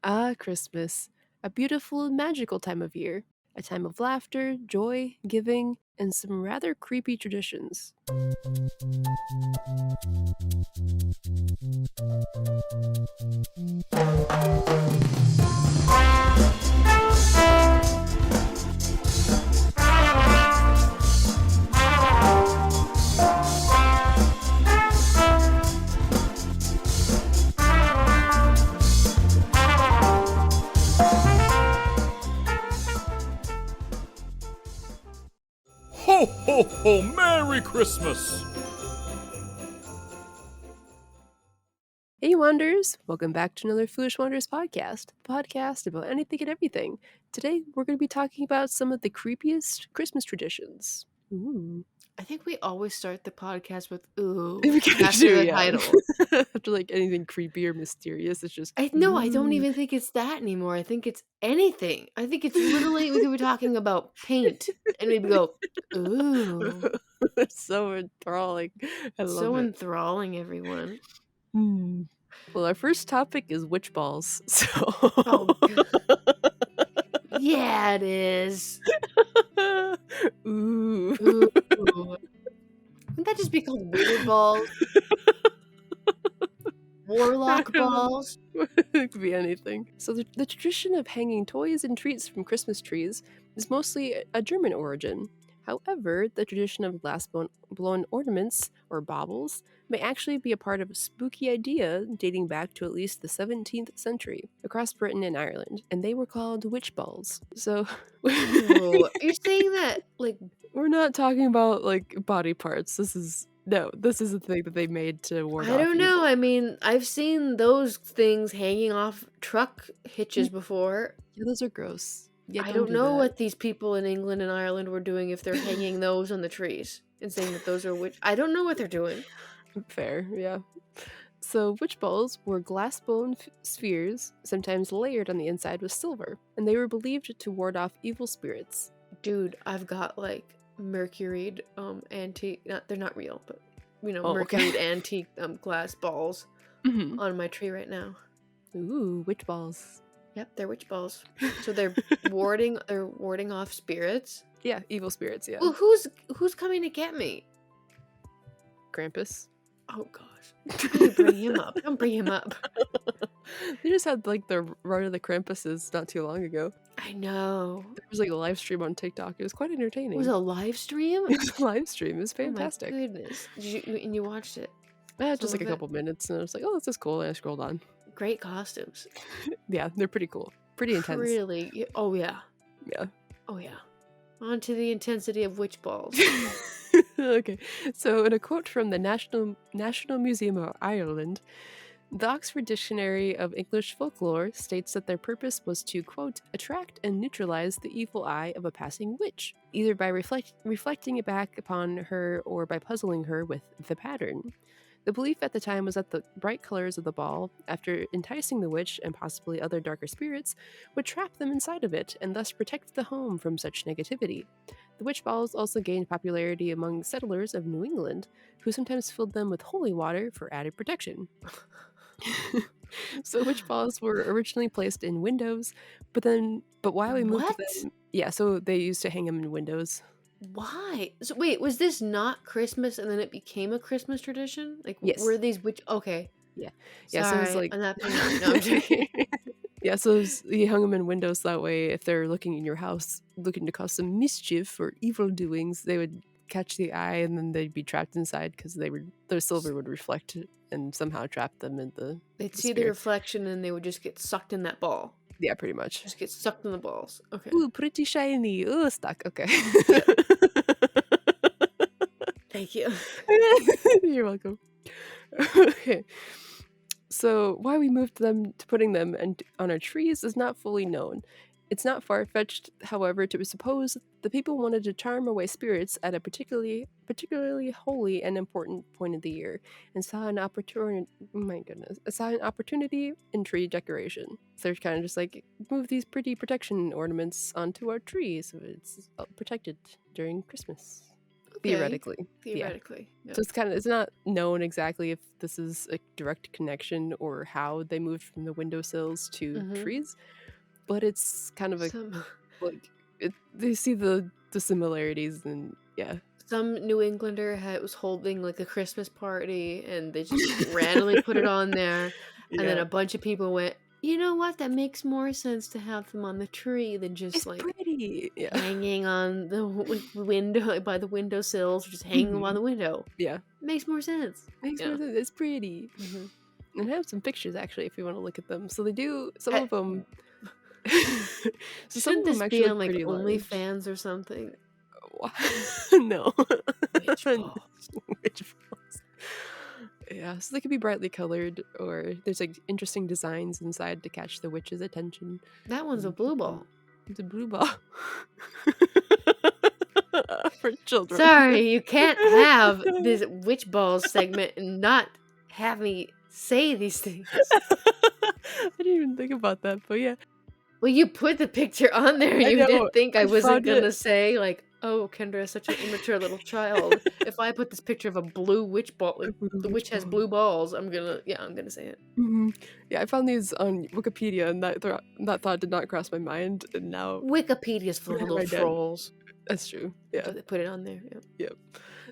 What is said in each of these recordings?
Ah, Christmas, a beautiful and magical time of year, a time of laughter, joy, giving, and some rather creepy traditions. Ho, ho, ho! Merry Christmas! Hey, Wonders! Welcome back to another Foolish Wonders podcast, the podcast about anything and everything. Today, we're going to be talking about some of the creepiest Christmas traditions. Ooh. I think we always start the podcast with "ooh" We kinda after do, the yeah. title. After, like, anything creepy or mysterious, it's just, I don't even think it's that anymore. I think it's anything. I think it's literally we could be talking about paint, and we'd go, "Ooh." It's so enthralling. I love So it. enthralling, everyone. Well, our first topic is witch balls. So, Oh, yeah, it is. ooh. Ooh. Wouldn't that just be called wizard balls? Warlock balls? It could be anything. So the tradition of hanging toys and treats from Christmas trees is mostly a German origin. However, the tradition of glass-blown ornaments, or baubles, may actually be a part of a spooky idea dating back to at least the 17th century across Britain and Ireland, and they were called witch balls. So, Ooh, you're saying that like we're not talking about like body parts. This is a thing that they made to ward off I don't evil. know. I mean, I've seen those things hanging off truck hitches before. Yeah, those are gross. Yeah, I don't do know that. what these people in England and Ireland were doing if they're hanging those on the trees and saying that those are witch. I don't know what they're doing. Fair, yeah. So witch balls were glass-blown spheres, sometimes layered on the inside with silver, and they were believed to ward off evil spirits. Dude, I've got like mercuried antique. They're not real, but Oh, okay. mercuried antique glass balls Mhm. on my tree right now. Ooh, witch balls. Yep, they're witch balls. So they're warding off spirits. Yeah, evil spirits. Yeah. Well, who's coming to get me? Krampus. Oh gosh, you bring him up. Don't bring him up. They just had like the run of the Krampuses not too long ago. I know. There was like a live stream on TikTok. It was quite entertaining. It was a live stream? It was a live stream. It was fantastic. Oh my goodness. And you watched it? Just Some like a of it? couple minutes, and I was like, "Oh, this is cool." And I scrolled on. Great costumes. Yeah, they're pretty cool. Pretty intense. Really? Oh yeah. Yeah. Oh yeah. On to the intensity of witch balls. Okay, so in a quote from the National Museum of Ireland, the Oxford Dictionary of English Folklore states that their purpose was to, quote, attract and neutralize the evil eye of a passing witch, either by reflecting it back upon her or by puzzling her with the pattern. The belief at the time was that the bright colors of the ball, after enticing the witch and possibly other darker spirits, would trap them inside of it and thus protect the home from such negativity. The witch balls also gained popularity among settlers of New England, who sometimes filled them with holy water for added protection. So witch balls were originally placed in windows, but while we moved What? them, yeah, so they used to hang them in windows. Why? So wait, was this not Christmas and then it became a Christmas tradition? Like Yes. were these witch? Okay. Yeah, Sorry, so it was like I'm not paying. No, I'm joking. yeah, so you hung them in windows that way. If they're looking in your house, looking to cause some mischief or evil doings, they would catch the eye, and then they'd be trapped inside because their silver would reflect and somehow trap them in the. They'd see the spirit. reflection and they would just get sucked in that ball. Yeah, pretty much. Just get sucked in the balls. Okay. Ooh, pretty shiny. Ooh, stuck. Okay. Thank you. You're welcome. Okay. So why we moved them to putting them on our trees is not fully known. It's not far-fetched, however, to suppose the people wanted to charm away spirits at a particularly holy and important point of the year, and saw an opportunity. Saw an opportunity in tree decoration. So they're kind of just like, move these pretty protection ornaments onto our tree, so it's protected during Christmas. Theoretically. Yeah. Theoretically. Yeah. So it's not known exactly if this is a direct connection or how they moved from the windowsills to trees, but it's kind of a like they see the similarities and yeah. Some New Englander was holding like a Christmas party and they just randomly put it on there, and then Yeah. a bunch of people went, you know what, that makes more sense to have them on the tree than just It's like pretty. Yeah. hanging on the window, like, by the windowsills, or just hanging them on the window. Yeah. Makes more sense. Makes more sense. It's pretty. And I have some pictures actually if you want to look at them. So they do some of them. So some Shouldn't of them this actually be look on like pretty large. OnlyFans or something? No. Witch balls. Witch balls. Yeah, so they could be brightly colored, or there's like interesting designs inside to catch the witch's attention. That one's a blue ball. It's a blue ball. For children. Sorry, you can't have this witch balls segment and not have me say these things. I didn't even think about that, but yeah. Well, you put the picture on there. I You know, didn't think I wasn't found gonna it. say like, "Oh, Kendra is such an immature little child." If I put this picture of a blue witch ball, like, the witch has blue balls, I'm gonna say it. Yeah, I found these on Wikipedia, and that thought did not cross my mind, and now Wikipedia's full of What have little I done? trolls. that's true. Yeah. So they put it on there. Yeah. Yep.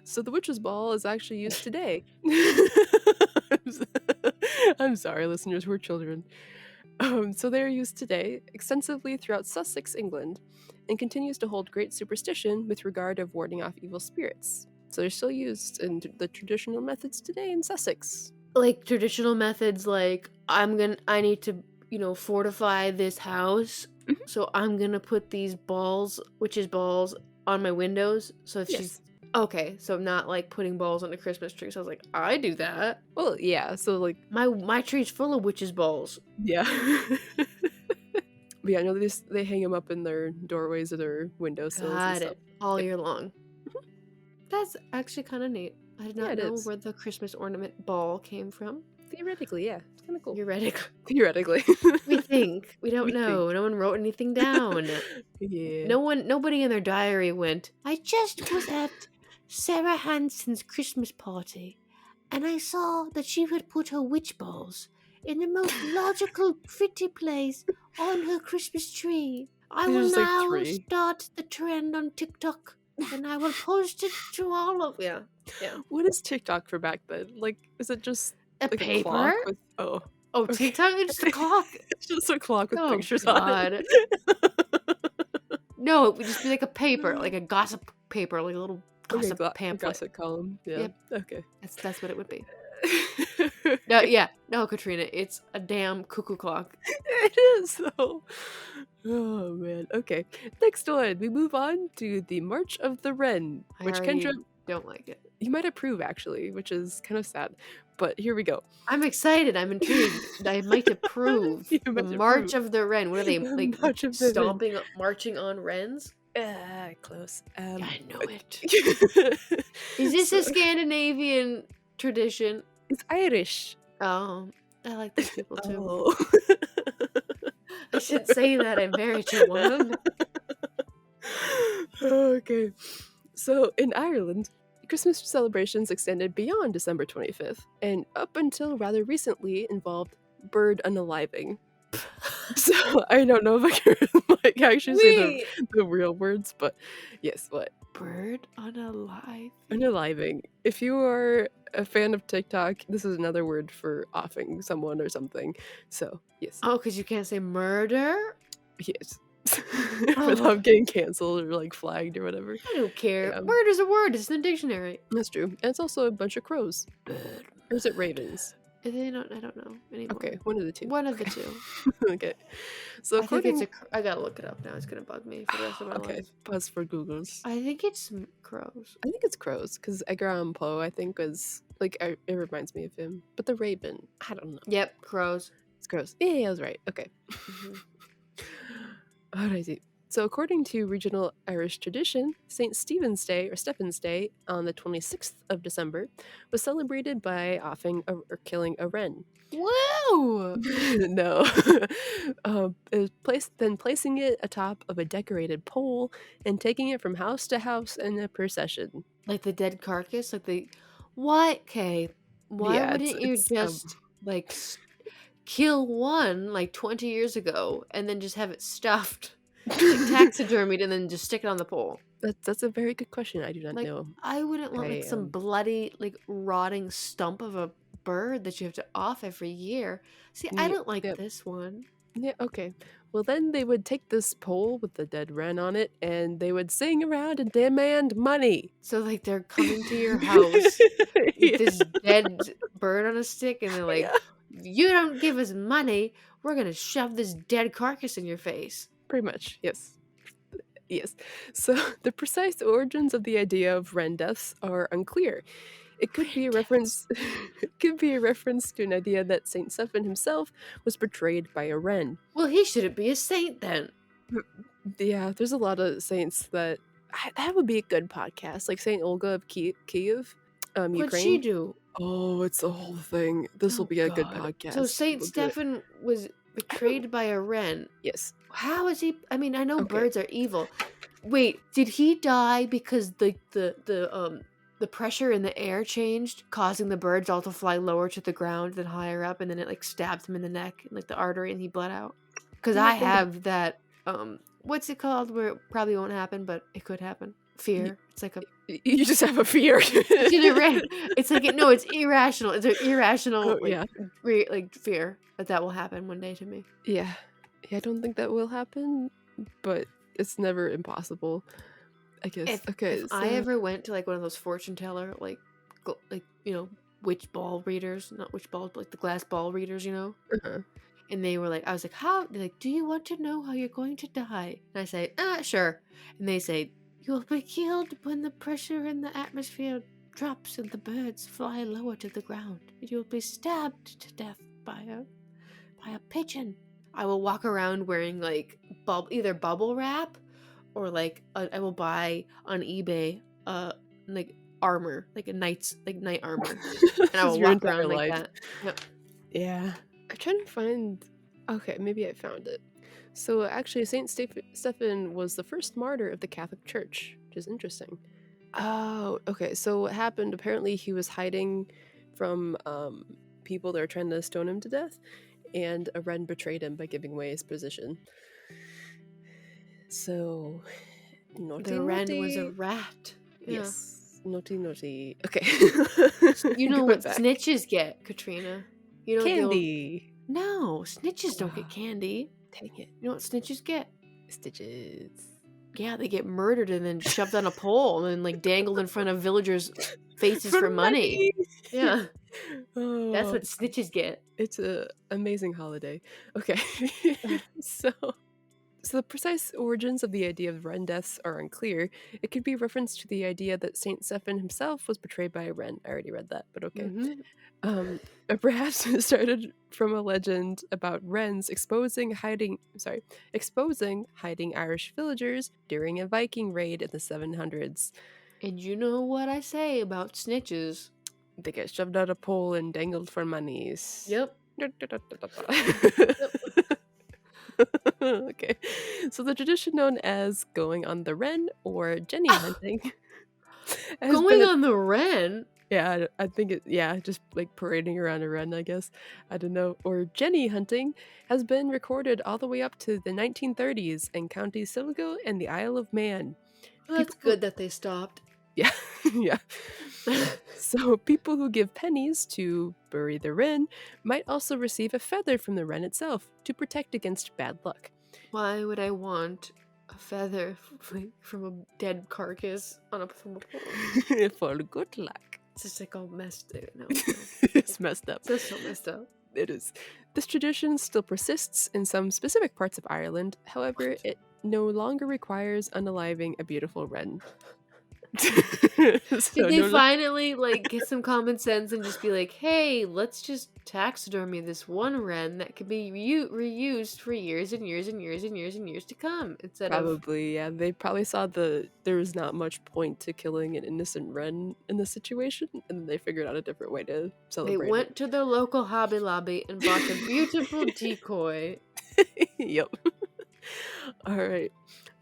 So the witch's ball is actually used today. I'm sorry, listeners, we're children. So they are used today extensively throughout Sussex, England, and continues to hold great superstition with regard of warding off evil spirits. So they're still used in the traditional methods today in Sussex. Like traditional methods, like I need to, fortify this house. So I'm gonna put these balls, witches balls, on my windows. So if she's okay, so not like putting balls on a Christmas tree. So I was like, I do that. Well, yeah, so like My tree's full of witches balls. yeah. But yeah, no, they hang them up in their doorways or their windowsills and Got stuff. it. All year long. That's actually kind of neat. I did not it know is. where the Christmas ornament ball came from. Theoretically, yeah, it's kind of cool. Theoretically. Theoretically. We think. We don't We know. think. No one wrote anything down. Yeah. Nobody in their diary went, I just was at Sarah Hanson's Christmas party, and I saw that she had put her witch balls in the most logical, pretty place on her Christmas tree. I will There's, like, now 3. start the trend on TikTok, and I will post it to all of you. Yeah. What is TikTok for back then? Like, is it just A like paper? a clock with Oh, okay. TikTok is just a clock. It's just a clock with Oh, pictures God. on it. No, it would just be like a paper, like a gossip paper, like a little Okay, gossip pamphlet. gossip column. Yeah. Yep. Okay. That's what it would be. No, Katrina, it's a damn cuckoo clock. It is though. Oh man. Okay. Next one, we move on to the March of the Wren, which Kendra don't like it. you might approve actually, which is kind of sad. But here we go. I'm excited. I'm intrigued. I might approve. You The might March approve. of the Wren. What are they The like? March of the Wren. Stomping, marching on wrens? Close. I know it. it. Is this a Scandinavian tradition? It's Irish. Oh, I like those people too. Oh. I should say that I'm married to one. Okay. So in Ireland, Christmas celebrations extended beyond December 25th, and up until rather recently involved bird unaliving. So I don't know if I can actually say the real words, but yes, what? Bird unalive? Unaliving. If you are a fan of TikTok, this is another word for offing someone or something. So yes. Oh, because you can't say murder? Yes. Without getting canceled or like flagged or whatever. I don't care. Yeah. Murder's a word. It's in the dictionary. That's true. And it's also a bunch of crows. Or is it ravens? I don't know anymore. Okay, one of the two. One of the two. Okay. So I think according... I gotta look it up now. It's gonna bug me for the rest of my Okay, life. pause for Googles. I think it's crows. I think it's crows, because Edgar Allan Poe, I think, was... Like, it reminds me of him. But the raven, I don't know. Yep, crows. It's crows. Yeah, I was right. Okay. Alrighty. So according to regional Irish tradition, St. Stephen's Day, or Stephen's Day, on the 26th of December, was celebrated by offing or killing a wren. Whoa! No. It was placing it atop of a decorated pole and taking it from house to house in a procession. Like the dead carcass? Like the what? Okay. Why Yeah, wouldn't you just like kill one like 20 years ago and then just have it stuffed, like taxidermied, and then just stick it on the pole? that's a very good question. I do not Like know. I wouldn't want like I some bloody, like rotting stump of a bird that you have to off every year. See, I yeah, don't like yeah, this one. yeah, okay. Well, then they would take this pole with the dead wren on it, and they would sing around and demand money. So like they're coming to your house with Yeah, this dead bird on a stick, and they're like, yeah, "You don't give us money, we're gonna shove this dead carcass in your face." pretty much. Yes. Yes. So the precise origins of the idea of wren deaths are unclear. It could be a Deaths. reference it could be a reference to an idea that Saint Stephen himself was betrayed by a wren. Well, he shouldn't be a saint then. Yeah, there's a lot of saints that would be a good podcast, like Saint Olga of Kiev, What'd she Ukraine. do? Oh, it's a whole thing. This will Oh be a good God. So podcast. Saint We'll do it. Stephen was I don't. betrayed by a wren. Yes. How is he? I mean, I know Okay. birds are evil. Wait, did he die because the pressure in the air changed, causing the birds all to fly lower to the ground than higher up, and then it like stabbed him in the neck and like the artery, and he bled out? Because Yeah, I kind of. have that. What's it called? Where it probably won't happen, but it could happen. You, Fear. It's like a. you just have a fear. It's an It's like no, it's irrational. It's an irrational Oh yeah. like fear that will happen one day to me. Yeah. Yeah, I don't think that will happen, but it's never impossible, I guess. If Okay, I so ever went to like one of those fortune teller like witch ball readers, not witch balls, but like the glass ball readers, uh-huh. and they were like, I was like, how? They're like, do you want to know how you're going to die? And I say, sure. And they say, you will be killed when the pressure in the atmosphere drops and the birds fly lower to the ground. And you'll be stabbed to death by a pigeon. I will walk around wearing like either bubble wrap or like I will buy on eBay like armor, like a night armor, and I This is will your walk entire around like life. that. Yep. Yeah. I'm trying to find. Okay, maybe I found it. So actually, Stephen was the first martyr of the Catholic Church, which is interesting. Oh, okay. So what happened? Apparently, he was hiding from people that were trying to stone him to death, and a wren betrayed him by giving away his position. So, naughty, The wren was a naughty. rat. Yeah. Yes, naughty, naughty. Okay. You know Going what back. snitches get, Katrina? You know the old. Candy. No, snitches don't get candy. Dang it. You know what snitches get? Stitches. Yeah, they get murdered and then shoved on a pole and like dangled in front of villagers' faces for money. Yeah, that's Oh, what snitches get. it's a amazing holiday. Okay. so so the precise origins of the idea of wren deaths are unclear. It could be a reference to the idea that Saint Stephen himself was betrayed by a wren. I already read that, but okay. Mm-hmm. Or perhaps it started from a legend about wrens exposing hiding Irish villagers during a Viking raid in the 700s. And you know what I say about snitches? They get shoved out a pole and dangled for monies. Yep. Okay, so the tradition known as going on the wren or jenny hunting has Going been on the wren? yeah, I think just like parading around a wren, I guess. I don't know. Or jenny hunting has been recorded all the way up to the 1930s in County Sligo and the Isle of Man. Well, that's People- good that they stopped. Yeah, yeah. So people who give pennies to bury the wren might also receive a feather from the wren itself to protect against bad luck. Why would I want a feather from a dead carcass from a pole? For good luck. It's just like all messed up. No, It's messed up. that's so messed up. It is. This tradition still persists in some specific parts of Ireland. However, it no longer requires unaliving a beautiful wren. Did they finally like get some common sense and just be like, hey, let's just taxidermy this one wren that could be reused for years and years and years and years and years to come instead of Probably, yeah. They probably saw there was not much point to killing an innocent wren in this situation, and they figured out a different way to they celebrate went to their local Hobby Lobby and bought a beautiful decoy. it. Yep. All right.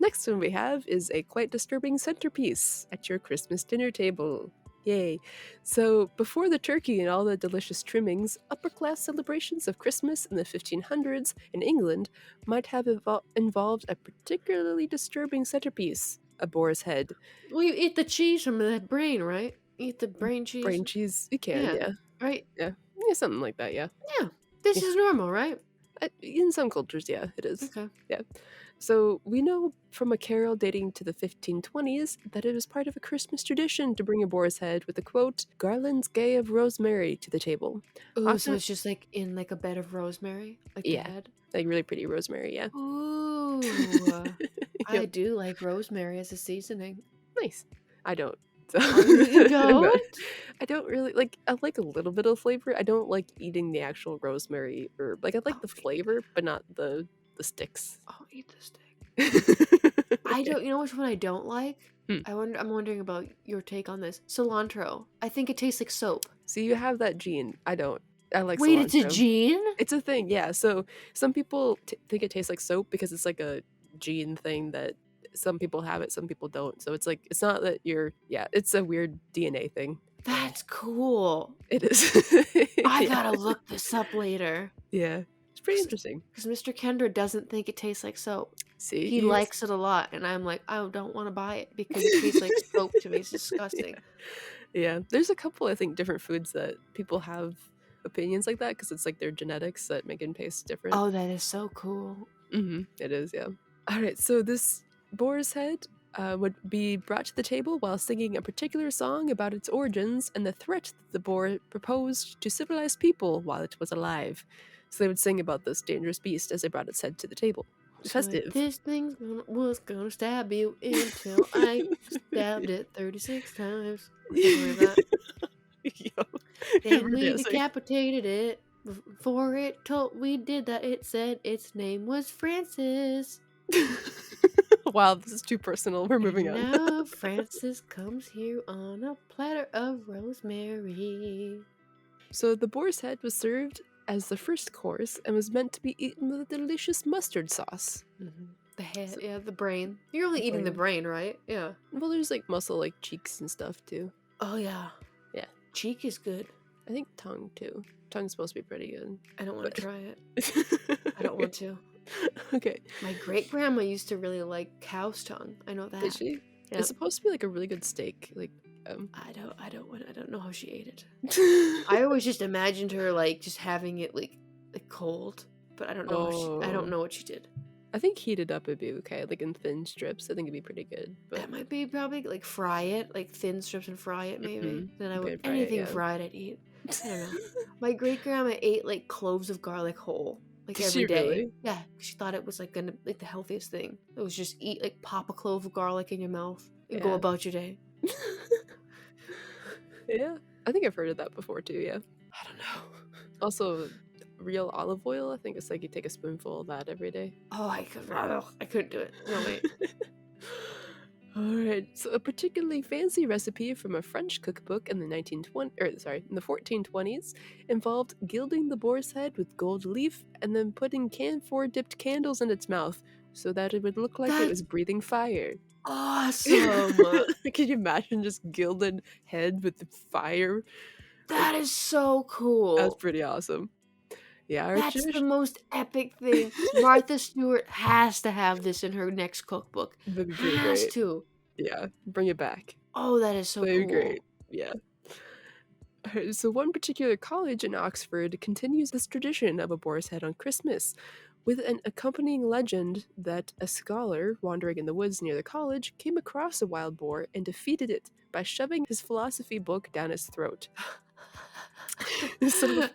Next one we have is a quite disturbing centerpiece at your Christmas dinner table. Yay. So, before the turkey and all the delicious trimmings, upper class celebrations of Christmas in the 1500s in England might have involved a particularly disturbing centerpiece, a boar's head. Well, you eat the cheese from the brain, right? You eat the brain cheese. Brain cheese, you can, Yeah. yeah. Right? Yeah. Yeah, something like that, yeah. Yeah. This Yeah. is normal, right? In some cultures, yeah, it is. Okay. Yeah. So we know from a carol dating to the 1520s that it was part of a Christmas tradition to bring a boar's head with a quote, garlands gay of rosemary to the table. Ooh, so Often, it's just like in like a bed of rosemary, like the yeah, head. like really pretty rosemary, yeah. Ooh, I Yep. do like rosemary as a seasoning. Nice. I don't. So Oh, you I'm not- don't? I don't really like. I like a little bit of flavor. I don't like eating the actual rosemary herb. Like I like Oh, the flavor, but not the sticks. I'll eat the stick. I Okay. don't. You know which one I don't like? Hmm. I'm wondering about your take on this. Cilantro. I think it tastes like soap. So you have that gene. I don't. I like Wait, it's a cilantro. gene? It's a thing, yeah. So some people think it tastes like soap because it's like a gene thing that some people have it, some people don't. So it's like it's not that you're. Yeah, it's a weird DNA thing. That's cool. It is. I Yeah. gotta look this up later. Yeah, it's pretty interesting. Because Mr. Kendra doesn't think it tastes like soap. See, He likes it a lot, and I'm like, I don't want to buy it because it tastes like soap to me. It's disgusting. Yeah, there's a couple I think different foods that people have opinions like that because it's like their genetics that make it taste different. Oh, that is so cool. It is, yeah. All right, so this boar's head would be brought to the table while singing a particular song about its origins and the threat that the boar proposed to civilized people while it was alive. So they would sing about this dangerous beast as they brought its head to the table. So Festive. this thing was gonna stab you until I stabbed it 36 times. Or something like that. Yo. Then we Yes, like- decapitated it. Before we did that, it said its name was Francis. Wow, this is too personal. We're moving And on. now Francis comes here on a platter of rosemary. So the boar's head was served as the first course and was meant to be eaten with a delicious mustard sauce. The head, So- yeah, the brain. You're only The eating the brain. brain, right? Yeah. Well, there's like muscle, like cheeks and stuff too. Oh, yeah. Yeah. Cheek is good. I think tongue too. Tongue's supposed to be pretty good. I don't want But- to try it. I don't want to. Okay. My great grandma used to really like cow's tongue. I know that. Did she? Yep. It's supposed to be like a really good steak. Like, I don't know how she ate it. I always just imagined her like just having it like cold, but I don't know. I Oh. don't know what she did. I think heated up would be okay. Like in thin strips, I think it'd be pretty good. But That might be probably like fry it, like thin strips and fry it maybe. Mhm. Then I Okay, would fry it, anything yeah. fried I'd eat. I don't know. My great grandma ate like cloves of garlic whole, like Did every she day. really? Yeah, she thought it was like gonna like the healthiest thing. It was just eat like pop a clove of garlic in your mouth and go Yeah. about your day. Yeah, I think I've heard of that before too. Yeah. I don't know. Also, real olive oil. I think it's like you take a spoonful of that every day. Oh, I couldn't do it. No wait. All right. So a particularly fancy recipe from a French cookbook in the in the 1420s involved gilding the boar's head with gold leaf and then putting camphor dipped candles in its mouth so that it would look like it That's was breathing fire. Awesome. Can you imagine just gilded head with the fire? That is so cool. That's pretty awesome. Yeah, our That's Jewish the most epic thing. Martha Stewart has to have this in her next cookbook. would be pretty Has great. to. Yeah, bring it back. Oh, that is so That'd be cool. great. Yeah. Alright, so one particular college in Oxford continues this tradition of a boar's head on Christmas, with an accompanying legend that a scholar wandering in the woods near the college came across a wild boar and defeated it by shoving his philosophy book down its throat. So-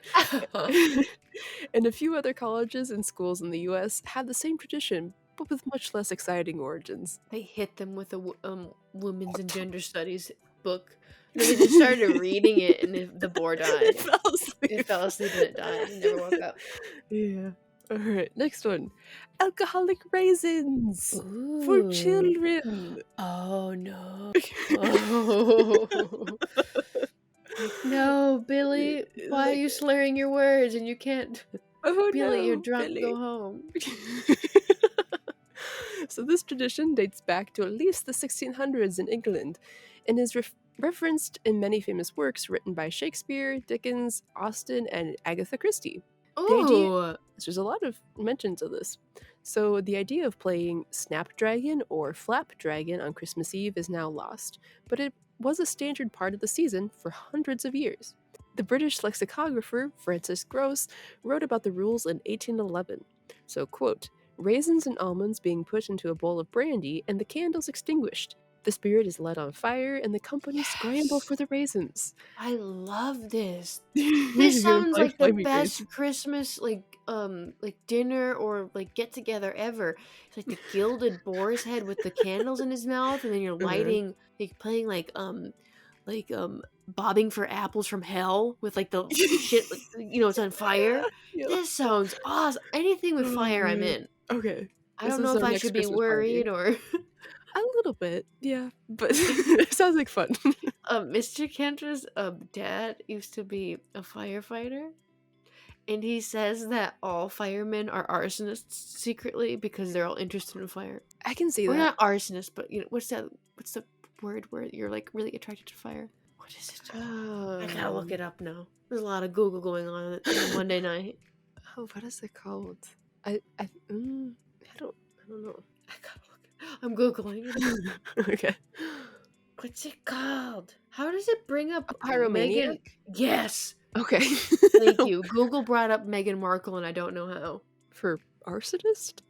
and a few other colleges and schools in the US have the same tradition, but with much less exciting origins. They hit them with a women's and gender studies book. Then they just started reading it, and the boar died. It fell asleep. It fell asleep and it died. It never woke up. Yeah. All right, next one. Alcoholic raisins for Ooh. children. Oh no. Oh. No, Billy. Why are you slurring your words and you can't? Oh Billy, you're no, drunk. Billy. Go home. So So this tradition dates back to at least the 1600s in England and is referenced in many famous works written by Shakespeare, Dickens, Austen, and Agatha Christie. The idea, Ooh. there's a lot of mentions of this. So the idea of playing Snapdragon or Flapdragon on Christmas Eve is now lost, but it was a standard part of the season for hundreds of years. The British lexicographer Francis Gross wrote about the rules in 1811. So, quote, raisins and almonds being put into a bowl of brandy and the candles extinguished. The spirit is let on fire and the company scramble for the raisins. I love this. You're This gonna sounds play like the flaming best raisins. Christmas like dinner or like get together ever. It's like the gilded boar's head with the candles in his mouth, and then you're lighting like playing like bobbing for apples from hell with like the shit like, it's on fire. Yeah. This sounds awesome. Anything with Oh, fire, I'm man. in. Okay. I This don't is know if our I next should be Christmas party. worried or A little bit, yeah. But it sounds like fun. Mr. Kendra's dad used to be a firefighter, and he says that all firemen are arsonists secretly because they're all interested in fire. I can see Or that. not arsonists, but what's the word where you're like really attracted to fire? What is it? I gotta look it up now. There's a lot of Google going on a Monday night. Oh, what is it called? I don't know. I gotta look. I'm Googling it. Okay. What's it called? How does it bring up A pyromaniac? Meghan? Yes. Okay. Thank you. Google brought up Meghan Markle, and I don't know how. For arsonist?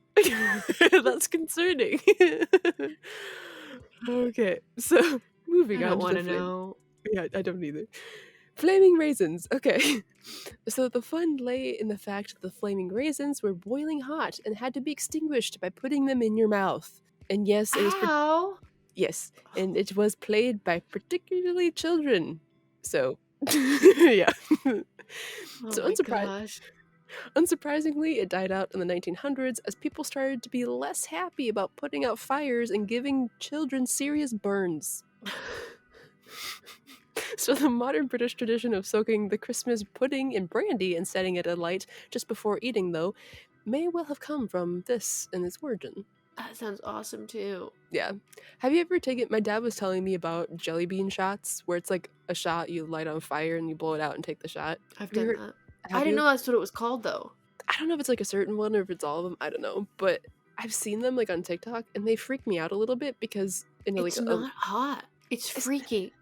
That's concerning. Okay, so moving I on don't to want the to flame. know. Yeah, I don't either. Flaming raisins. Okay. So the fun lay in the fact that the flaming raisins were boiling hot and had to be extinguished by putting them in your mouth. And yes, it was Ow! yes, and it was played by particularly children. So, yeah. Oh So my gosh. unsurprisingly, it died out in the 1900s as people started to be less happy about putting out fires and giving children serious burns. So the modern British tradition of soaking the Christmas pudding in brandy and setting it alight just before eating, though, may well have come from this in its origin. That sounds awesome too. Yeah. Have you ever taken... My dad was telling me about jelly bean shots, where it's like a shot you light on fire and you blow it out and take the shot. I've Have you done heard- that. have I didn't you? know that's what it was called though. I don't know if it's like a certain one or if it's all of them. I don't know. But I've seen them like on TikTok and they freak me out a little bit because in It's not hot. It's freaky.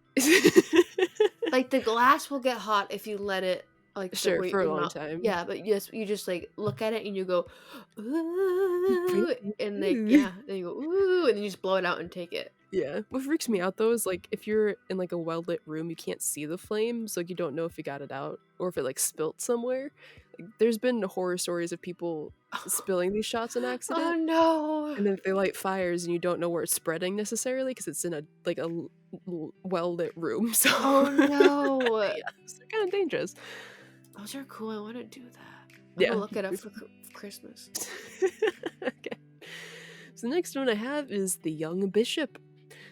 Like the glass will get hot if you let it like Sure, for a your long mouth- time. Yeah, but yes, you just like look at it and you go, ooh, and like Ooh. yeah, then you go ooh, and then you just blow it out and take it. Yeah. What freaks me out though is like if you're in like a well lit room, you can't see the flames, like you don't know if you got it out or if it like spilt somewhere. Like, there's been horror stories of people spilling these shots on accident. Oh no! And then they light fires and you don't know where it's spreading necessarily because it's in a like a well lit room. So Oh no! yeah, it's kind of dangerous. Those are cool. I want to do that. I'm Yeah. gonna look it up for Christmas. Okay. So the next one I have is the young bishop.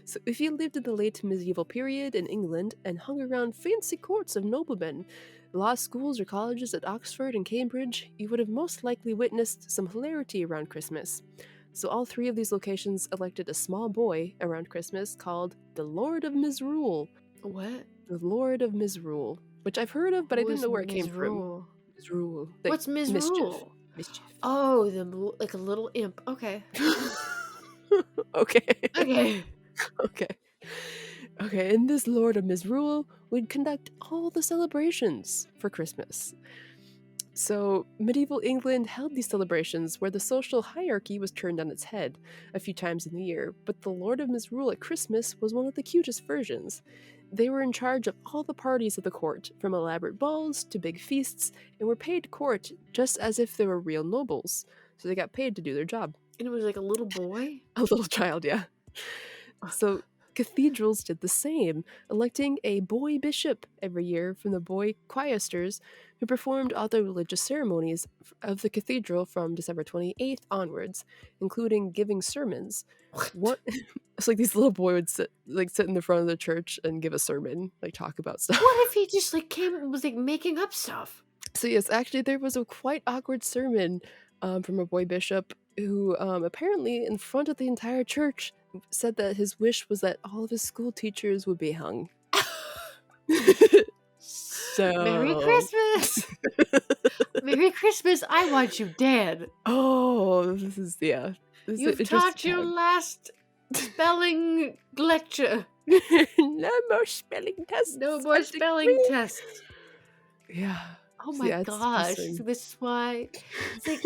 So if you lived in the late medieval period in England and hung around fancy courts of noblemen, law schools or colleges at Oxford and Cambridge, you would have most likely witnessed some hilarity around Christmas. So all three of these locations elected a small boy around Christmas called the Lord of Misrule. What? The Lord of Misrule, which I've heard of, but I didn't know where it came from. Misrule? Misrule. Like, What's misrule? mischief. Mischief. Oh, like a little imp. Okay. Okay. Okay. Okay. Okay, and this Lord of Misrule would conduct all the celebrations for Christmas. So, medieval England held these celebrations where the social hierarchy was turned on its head a few times in the year, but the Lord of Misrule at Christmas was one of the cutest versions. They were in charge of all the parties of the court, from elaborate balls to big feasts, and were paid court just as if they were real nobles. So they got paid to do their job. And it was like a little boy? A little child, yeah. So cathedrals did the same, electing a boy bishop every year from the boy choristers who performed all the religious ceremonies of the cathedral from December 28th onwards, including giving sermons. What? It's like these little boys would sit in the front of the church and give a sermon, like talk about stuff. What if he just like was like making up stuff? So yes, actually there was a quite awkward sermon from a boy bishop who apparently, in front of the entire church, said that his wish was that all of his school teachers would be hung. So Merry Christmas! Merry Christmas! I want you dead. Oh, this is You've taught your last spelling lecture. No more spelling tests. No more spelling tests. Yeah. Oh my gosh! So this is why it's like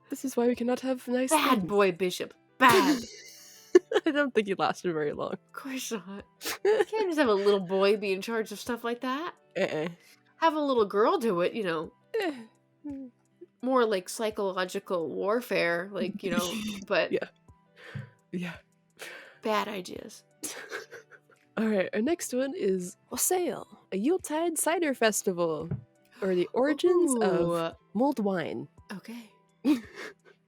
this is why we cannot have nice bad things. boy bishop. Bad. I don't think he lasted very long. Of course not. You can't just have a little boy be in charge of stuff like that. Have a little girl do it, you know. More like psychological warfare, like, you know, but yeah. Bad ideas. All right, our next one is wassail, a Yuletide cider festival, or the origins of mulled wine. Okay.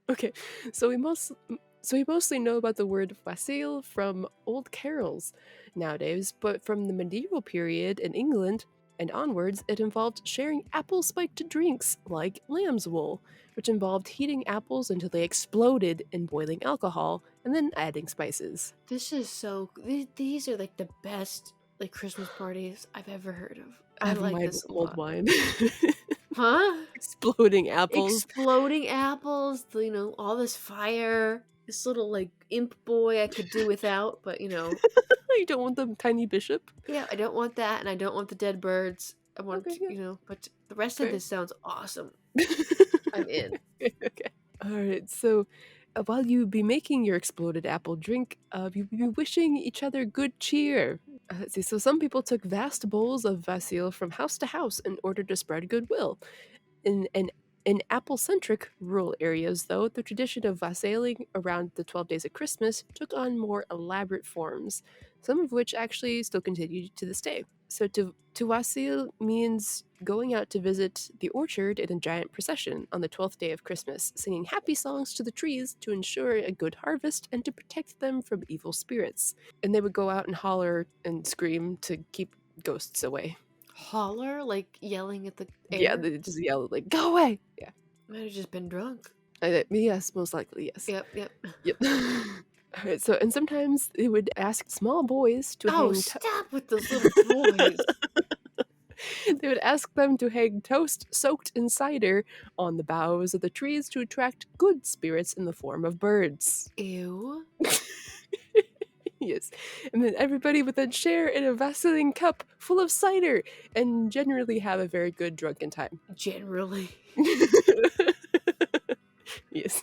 Okay, so we mostly know about the word wassail from old carols nowadays, but from the medieval period in England and onwards, it involved sharing apple-spiked drinks like lamb's wool, which involved heating apples until they exploded in boiling alcohol and then adding spices. This is so... These are like the best like Christmas parties I've ever heard of. I like this mulled wine. Huh? Exploding apples. Exploding apples, you know, all this fire. This little like imp boy I could do without, but you know. You don't want the tiny bishop? Yeah, I don't want that, and I don't want the dead birds. I want, you know, but the rest of this sounds awesome. I'm in. Okay. All right, so while you be making your exploded apple drink, you'll be wishing each other good cheer. Let's see, so some people took vast bowls of wassail from house to house in order to spread goodwill. In apple-centric rural areas, though, the tradition of wassailing around the 12 days of Christmas took on more elaborate forms, some of which actually still continue to this day. So to wassail means going out to visit the orchard in a giant procession on the 12th day of Christmas, singing happy songs to the trees to ensure a good harvest and to protect them from evil spirits. And they would go out and holler and scream to keep ghosts away. Holler? Like yelling at the air? Yeah, they just yell like, go away! Yeah. Might have just been drunk. Yes, most likely, yes. Yep. Alright, so, and sometimes they would ask small boys to hang... stop with those little boys! They would ask them to hang toast soaked in cider on the boughs of the trees to attract good spirits in the form of birds. Ew. Yes. And then everybody would then share in a vacillating cup full of cider and generally have a very good drunken time. Generally. Yes.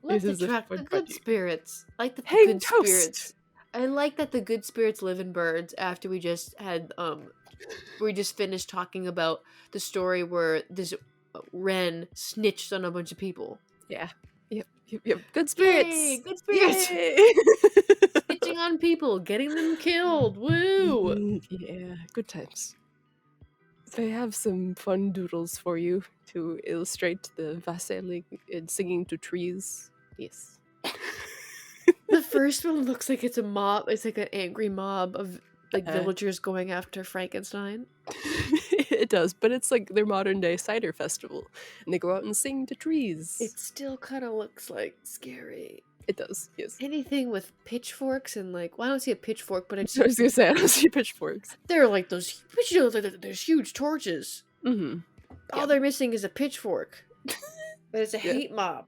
Let's attract the good spirits. Like the hang good toast. Spirits. I like that the good spirits live in birds after we just had we just finished talking about the story where this wren snitched on a bunch of people. Yeah. Yep. Good spirits. Yay, good spirits. Snitching on people, getting them killed. Woo! Yeah, good times. So I have some fun doodles for you to illustrate the wassailing and singing to trees. Yes. The first one looks like it's a mob. It's like an angry mob of like villagers going after Frankenstein. It does, but it's like their modern day cider festival, and they go out and sing to trees. It still kind of looks like scary. It does, yes. Anything with pitchforks and like, well, I don't see a pitchfork, but I was gonna say I don't see pitchforks. They're like those, you know, there's huge torches. Mm-hmm. All they're missing is a pitchfork. But it's a hate mob.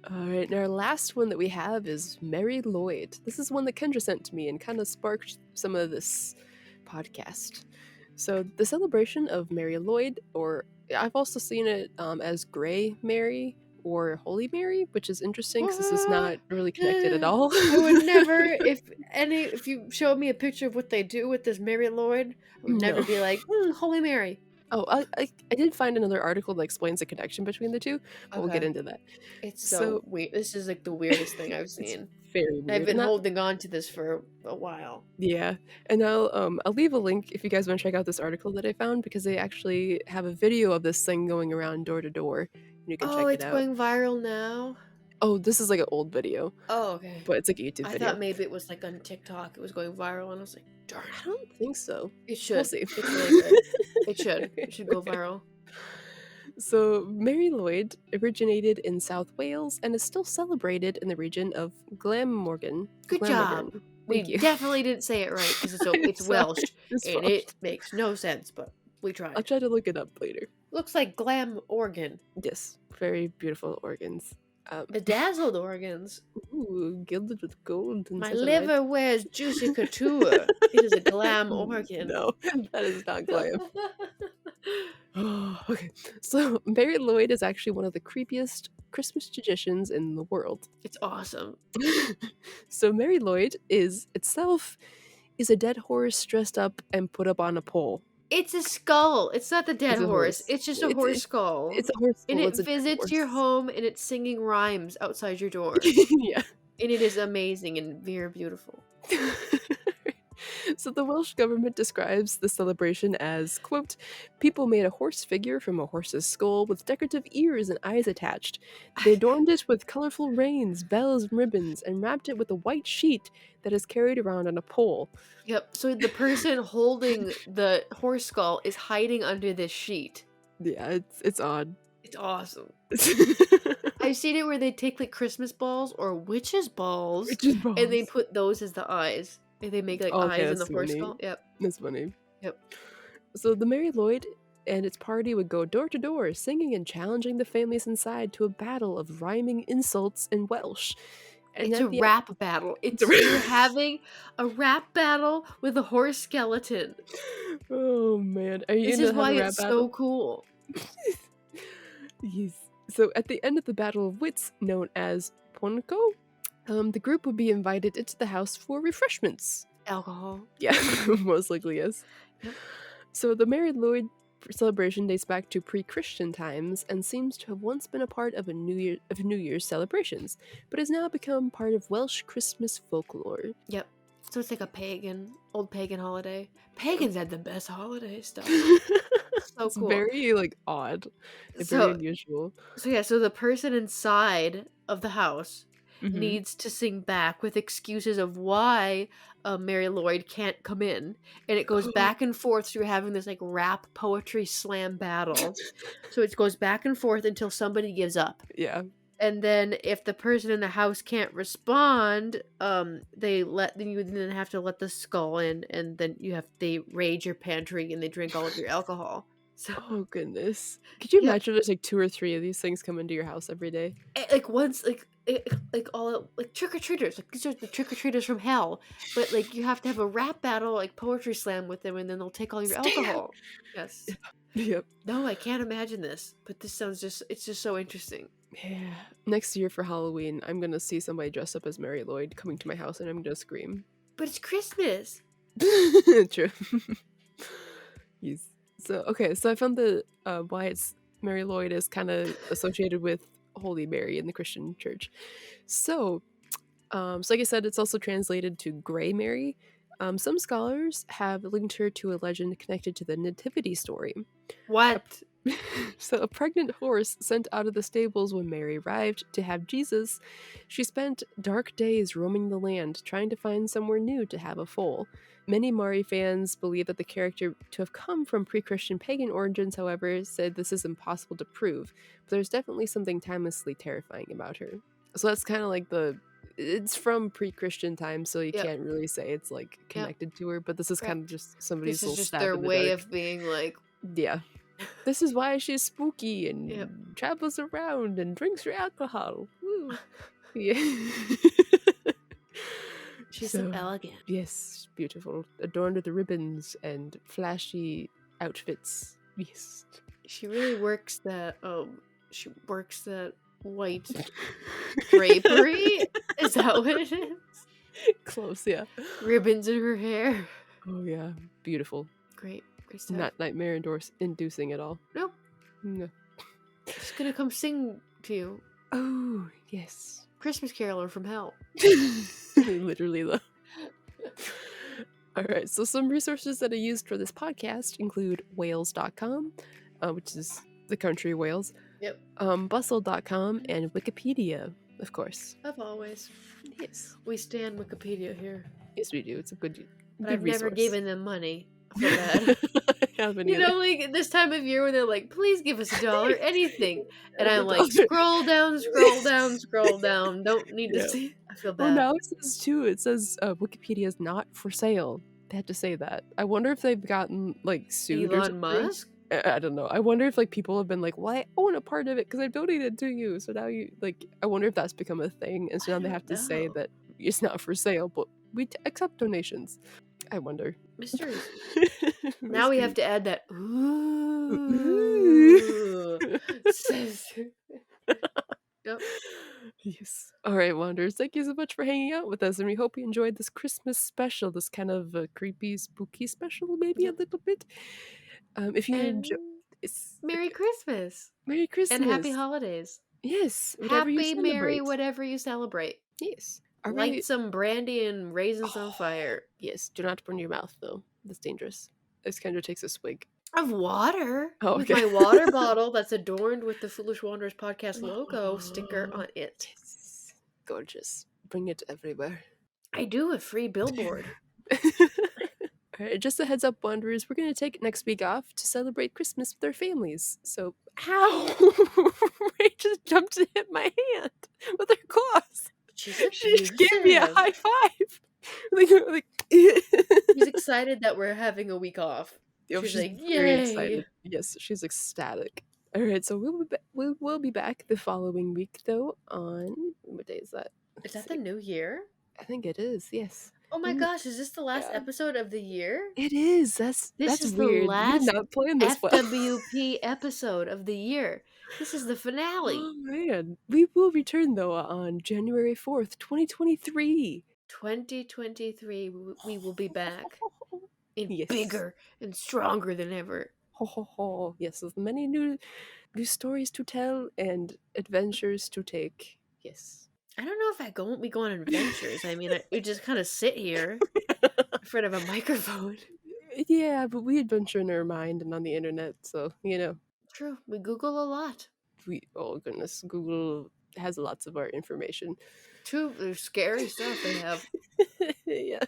Alright, and our last one that we have is Mary Lwyd. This is one that Kendra sent to me and kind of sparked some of this podcast. So the celebration of Mary Lwyd, or I've also seen it as Grey Mary or Holy Mary, which is interesting because this is not really connected at all. I would never, if you showed me a picture of what they do with this Mary Lwyd, I would never be like, Holy Mary. Oh, I did find another article that explains the connection between the two, but we'll get into that. It's so weird. This is like the weirdest thing I've seen. Very weird. I've been holding on to this for a while. Yeah, and I'll leave a link if you guys want to check out this article that I found, because they actually have a video of this thing going around door to door. You can check it out. Oh, it's going viral now? Oh, this is like an old video. Oh, okay. But it's like a YouTube video. I thought maybe it was like on TikTok. It was going viral, and I was like, darn. I don't think so. It should. We'll see. It's really good. It should. It should go viral. So, Mary Lwyd originated in South Wales and is still celebrated in the region of Glamorgan. Good job. Glamorgan. We Thank you. definitely didn't say it right because it's Sorry, Welsh it's and Welsh. it makes no sense, but we I'll tried. try to look it up later. Looks like glam organ. Yes, very beautiful organs. Bedazzled organs. Ooh, gilded with gold and My such a liver wears juicy couture. It is a glam organ. No, that is not glam. Okay, so Mary Lwyd is actually one of the creepiest Christmas traditions in the world. It's awesome. So Mary Lwyd is a dead horse dressed up and put up on a pole. It's a skull. It's not the dead It's a horse. horse. It's just a horse skull. It's a horse And skull. it It's a dead visits your horse. home and it's singing rhymes outside your door. Yeah. And it is amazing and very beautiful. So the Welsh government describes the celebration as, quote, people made a horse figure from a horse's skull with decorative ears and eyes attached. They adorned it with colorful reins, bells, and ribbons, and wrapped it with a white sheet that is carried around on a pole. Yep. So the person holding the horse skull is hiding under this sheet. Yeah, it's odd. It's awesome. I've seen it where they take like Christmas balls or witches balls, and they put those as the eyes. And they make like eyes in the horse skull. Yep. That's funny. Yep. So the Mary Lwyd and its party would go door to door, singing and challenging the families inside to a battle of rhyming insults in Welsh. And It's at a the rap battle. You're having a rap battle with a horse skeleton. Oh man, are you This gonna is why have a rap it's battle? so cool. Yes. So at the end of the Battle of Wits, known as Ponko, the group would be invited into the house for refreshments. Alcohol. Yeah, most likely yes. Yep. So the Mary Lwyd celebration dates back to pre-Christian times and seems to have once been a part of New Year's celebrations, but has now become part of Welsh Christmas folklore. Yep. So it's like a old pagan holiday. Pagans had the best holiday stuff. So It's cool. very like odd, very unusual. So the person inside of the house needs to sing back with excuses of why Mary Lwyd can't come in, and it goes back and forth through having this like rap poetry slam battle. So it goes back and forth until somebody gives up. Yeah. And then if the person in the house can't respond, you then have to let the skull in, and then they raid your pantry and they drink all of your alcohol. So, oh goodness, could you imagine there's like 2 or 3 of these things come into your house every day? Like once, like all like trick or treaters, like these are the trick or treaters from hell. But like you have to have a rap battle, like poetry slam with them, and then they'll take all your alcohol. Yes. Yep. No, I can't imagine this, but this sounds it's just so interesting. Yeah. Next year for Halloween, I'm gonna see somebody dressed up as Mary Lwyd coming to my house, and I'm gonna scream. But it's Christmas. True. Yes. So I found the why it's Mary Lwyd is kind of associated with Holy Mary in the Christian church. So like I said, it's also translated to Grey Mary. Some scholars have linked her to a legend connected to the Nativity story. What? So a pregnant horse sent out of the stables when Mary arrived to have Jesus. She spent dark days roaming the land, trying to find somewhere new to have a foal. Many Mari fans believe that the character to have come from pre-Christian pagan origins, however, said this is impossible to prove, but there's definitely something timelessly terrifying about her. So that's kind of like it's from pre-Christian times, so you can't really say it's like connected to her, but this is kind of just somebody's little stab their in the way dark. of being like, yeah. This is why she's spooky and travels around and drinks her alcohol. Woo. Yeah. She's so elegant. Yes, beautiful. Adorned with ribbons and flashy outfits. Yes. She really works that white drapery. Is that what it is? Close, yeah. Ribbons in her hair. Oh yeah. Beautiful. Great stuff. Not nightmare inducing at all. Nope. No. She's gonna come sing to you. Oh, yes. Christmas Caroler from hell. Literally, though. All right, so some resources that I used for this podcast include Wales.com, which is the country of Wales. Yep. Bustle.com and Wikipedia, of course. Of always. Yes. We stand Wikipedia here. Yes, we do. It's a good But I've resource. never given them money. I feel bad. I haven't You either. know, like this time of year when they're like, please give us $1, anything. And The I'm like, dollar. scroll down, scroll down, scroll down. Don't need to Yeah. see. I feel Well, bad. now it says too. It says Wikipedia is not for sale. They had to say that. I wonder if they've gotten like sued or Elon something. Musk? I don't know. I wonder if like people have been like, "Well, I own a part of it because I donated to you." So now you like. I wonder if that's become a thing, and so I now they don't have to say know. that it's not for sale, but we accept donations. I wonder. Mysteries. Now we have Mystery. to add that. Ooh. Ooh. Says. Yep. Yes. All right, Wanderers. Thank you so much for hanging out with us, and we hope you enjoyed this Christmas special, this kind of creepy, spooky special, maybe a Yep. little bit. If you And enjoy, it's Merry Christmas. Merry And Happy Christmas. Holidays. Yes, whatever you Happy, Merry, celebrate. whatever you celebrate. Yes. Are Light we? some brandy and raisins on fire. Yes. Do not burn your mouth, though. That's dangerous. This kind of takes a swig. Of water. Oh, With okay. my water bottle that's adorned with the Foolish Wanderers podcast logo sticker on it. Yes. Gorgeous. Bring it everywhere. I do a free billboard. All right, just a heads up, Wanderers, we're going to take next week off to celebrate Christmas with our families. So, ow! Ray just jumped and hit my hand with her claws. She's She just gave me a abusive. high five. She's excited that we're having a week off. Yo, She's she's like, very yay! excited. Yes, she's ecstatic. All right, so we'll be back the following week, though, on what day is that? Is that the new year? I think it is. Yes. Oh my gosh, is this the last Yeah. episode of the year? It is. This That's is the weird. We did last not plan this well. FWP episode of the year. This is the finale. Oh man. We will return though on January 4th, 2023. 2023, we will be back in Yes. bigger and stronger than ever. Ho ho ho. Yes, with many new stories to tell and adventures to take. Yes. I don't know if we go on adventures. I mean, we just kind of sit here in front of a microphone. Yeah, but we adventure in our mind and on the internet, so True, we Google a lot. Oh goodness, Google has lots of our information. True, there's scary stuff they have. Yeah.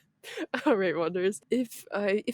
All right, Wanderers. If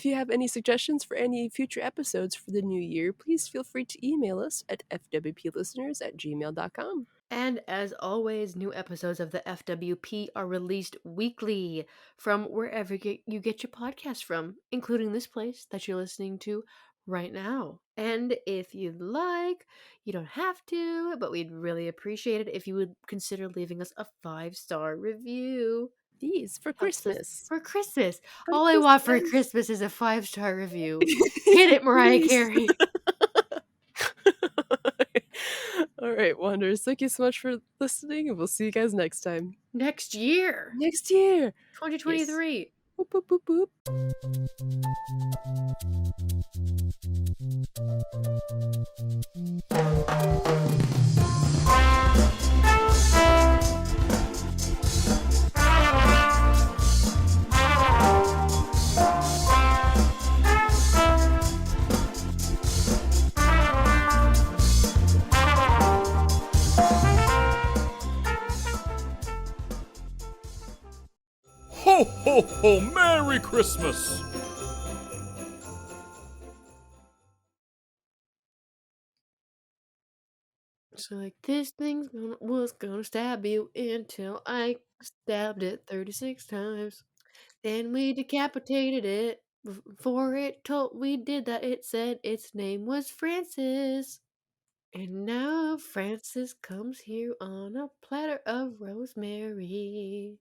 you have any suggestions for any future episodes for the new year, please feel free to email us at fwplisteners@gmail.com. And as always, new episodes of the FWP are released weekly from wherever you get your podcast from, including this place that you're listening to right now. And if you'd like, you don't have to, but we'd really appreciate it if you would consider leaving us a 5-star review. These for Christmas. For Christmas. For All I want for Christmas. Christmas is a 5-star review. Hit it, Mariah Please. Carey. All right, Wanderers. Thank you so much for listening, and we'll see you guys next time. Next year. Next year. 2023. Yes. Boop, boop, boop, boop. Ho, ho, ho! Merry Christmas! So like this thing was gonna stab you until I stabbed it 36 times. Then we decapitated it. Before it told we did that, it said its name was Francis. And now Francis comes here on a platter of rosemary.